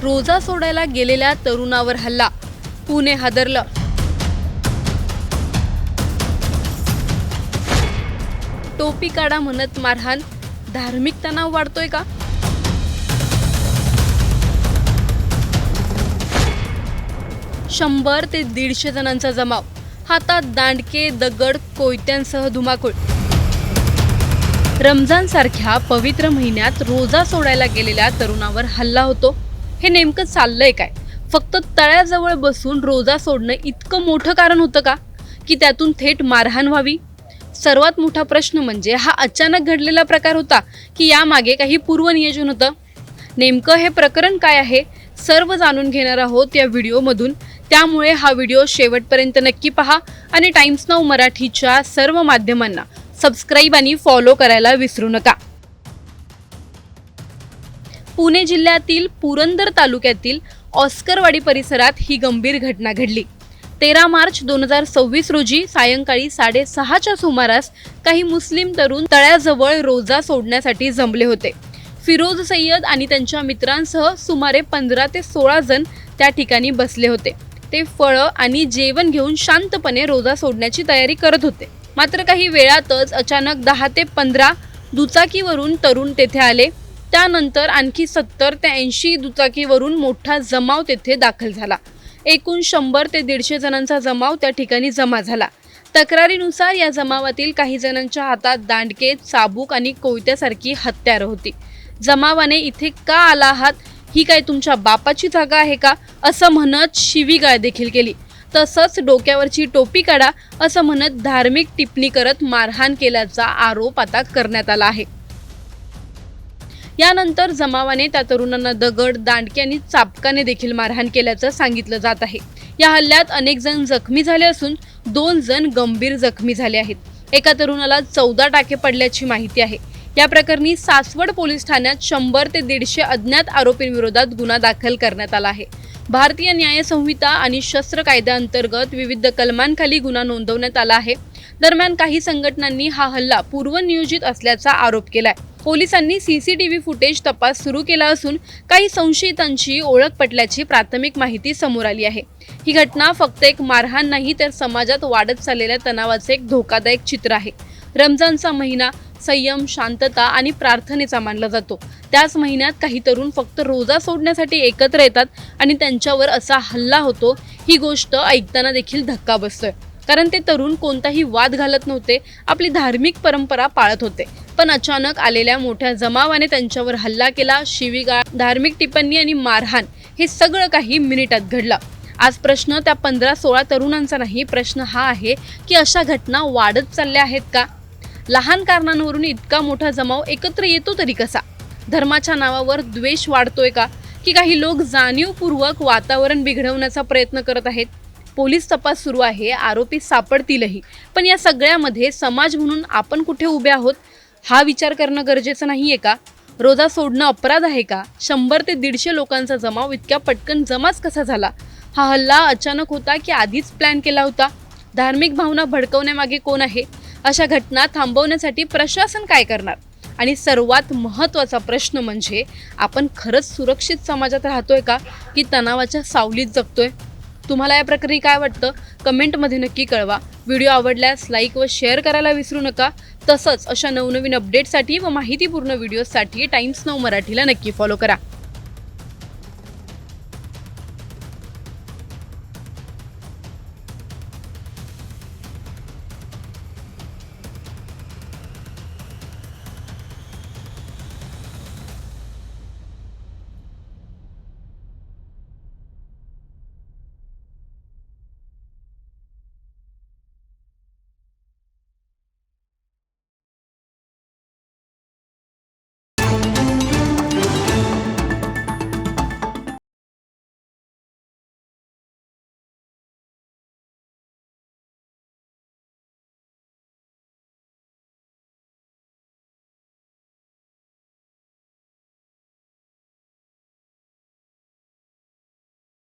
रोजा सोडायला गेलेल्या तरुणावर हल्ला, पुणे हादरलं. टोपी काढा म्हणत मारहाण, धार्मिक तणाव वाढतोय का? शंभर ते 150 जणांचा जमाव, हातात दांडके, दगड, कोयत्यांसह धुमाकूळ. रमजान सारख्या पवित्र महिन्यात रोजा सोडायला गेलेल्या तरुणावर हल्ला होतो. हे नेमकं चाललंय काय? फक्त तळ्याजवळ बसून रोजा सोडणं इतकं मोठं कारण होतं का, की त्यातून थेट मारहाण व्हावी? सर्वात मोठा प्रश्न म्हणजे हा अचानक घडलेला प्रकार होता, की यामागे काही पूर्वनियोजन होतं? नेमकं हे प्रकरण काय आहे, सर्व जाणून घेणार आहोत या व्हिडिओमधून. त्यामुळे हा व्हिडिओ शेवटपर्यंत नक्की पहा आणि टाइम्स नाऊ मराठीच्या सर्व माध्यमांना सबस्क्राईब आणि फॉलो करायला विसरू नका. पुणे जिल्ह्यातील पुरंदर तालुक्यातील ऑस्करवाडी परिसरात ही गंभीर घटना घडली. 13 मार्च 2026 रोजी सायंकाळी 6:30च्या सुमारास काही मुस्लिम तरुण तळ्याजवळ रोजा सोडण्यासाठी जमले होते. फिरोज सय्यद आणि त्यांच्या मित्रांसह सुमारे 15 ते 16 जण त्या ठिकाणी बसले होते. ते फळं आणि जेवण घेऊन शांतपणे रोजा सोडण्याची तयारी करत होते. मात्र काही वेळातच अचानक 10 ते 15 दुचाकीवरून तरुण तेथे आले. त्यानंतर आणखी 70 ते 80 दुचाकीवरून मोठा जमाव तेथे दाखल झाला. एकूण 100 ते 150 जणांचा जमाव त्या ठिकाणी जमा झाला. तक्रारीनुसार या जमावातील काही जणांच्या हातात दांडके, चाबूक आणि कोयत्यासारखी हत्यारं होती. जमावाने इथे का आला आहात, ही काय तुमच्या बापाची जागा आहे का, असं म्हणत शिवीगाळ देखील केली. तसंच डोक्यावरची टोपी काढा असं म्हणत धार्मिक टिप्पणी करत मारहाण केल्याचा आरोप आता करण्यात आला आहे. यानंतर जमावाने त्या तरुणांना दगड, दांडके आणि चाबकाने देखील मारहाण केल्याचं सांगितलं जात आहे. या हल्ल्यात अनेक जण जखमी झाले असून 2 जण गंभीर जखमी झाले आहेत. एका तरुणाला 14 टाके पडल्याची माहिती आहे. या प्रकरणी सासवड पोलीस ठाण्यात 100 ते 150 अज्ञात आरोपींविरोधात गुन्हा दाखल करण्यात आला आहे. भारतीय न्याय संहिता आणि शस्त्र कायद्याअंतर्गत विविध कलमांखाली गुन्हा नोंदवण्यात आला आहे. दरम्यान काही संघटनांनी हा हल्ला पूर्वनियोजित असल्याचा आरोप केलाय. पोलिसांनी सीसीटीव्ही फुटेज तपास सुरू केला असून काही संशयितांची ओळख पटल्याची प्राथमिक माहिती समोर आली आहे. ही घटना फक्त एक मारहाण नाही, तर समाजात वाढत चाललेल्या तणावाचे एक धोकादायक चित्र आहे. रमजानचा महिना संयम, शांतता आणि प्रार्थनेचा मानला जातो. त्याच महिन्यात काही तरुण फक्त रोजा सोडण्यासाठी एकत्र येतात आणि त्यांच्यावर असा हल्ला होतो. ही गोष्ट ऐकताना देखील धक्का बसतोय, कारण ते तरुण कोणताही वाद घालत नव्हते, आपली धार्मिक परंपरा पाळत होते. पण अचानक आलेल्या मोठ्या जमावाने त्यांच्यावर हल्ला केला. शिवीगाळ, धार्मिक टिप्पणी आणि मारहाण हे सगळं काही मिनिटात घडलं. आज प्रश्न त्या 15-16 तरुणांचा नाही, प्रश्न हा आहे की अशा घटना वाढत चालल्या आहेत का? लहान कारणांवरून इतका मोठा जमाव एकत्र येतो तरी कसा? धर्माच्या नावावर द्वेष वाढतोय का, की काही लोक जाणीवपूर्वक वातावरण बिघडवण्याचा प्रयत्न करत आहेत? पोलीस तपास सुरू आहे, आरोपी सापडतीलही. पण या सगळ्यामध्ये समाज म्हणून आपण कुठे उभे आहोत, हा विचार करणं गरजेचं नाहीये का? रोजा सोडणं अपराध आहे का? 100 ते 150 लोकांचा जमाव इतक्या पटकन जमाच कसा झाला? हा हल्ला अचानक होता की आधीच प्लॅन केला होता? धार्मिक भावना भडकवण्यामागे कोण आहे? अशा घटना थांबवण्यासाठी प्रशासन काय करणार? आणि सर्वात महत्त्वाचा प्रश्न म्हणजे, आपण खरंच सुरक्षित समाजात राहतोय का, की तणावाच्या सावलीत जगतोय? तुम्हाला या प्रकरणी काय वाटतं, कमेंटमध्ये नक्की कळवा. व्हिडिओ आवडल्यास लाईक व शेअर करायला विसरू नका. तसंच अशा नवनवीन अपडेटसाठी व माहितीपूर्ण व्हिडिओसाठी टाइम्स नाऊ मराठीला नक्की फॉलो करा.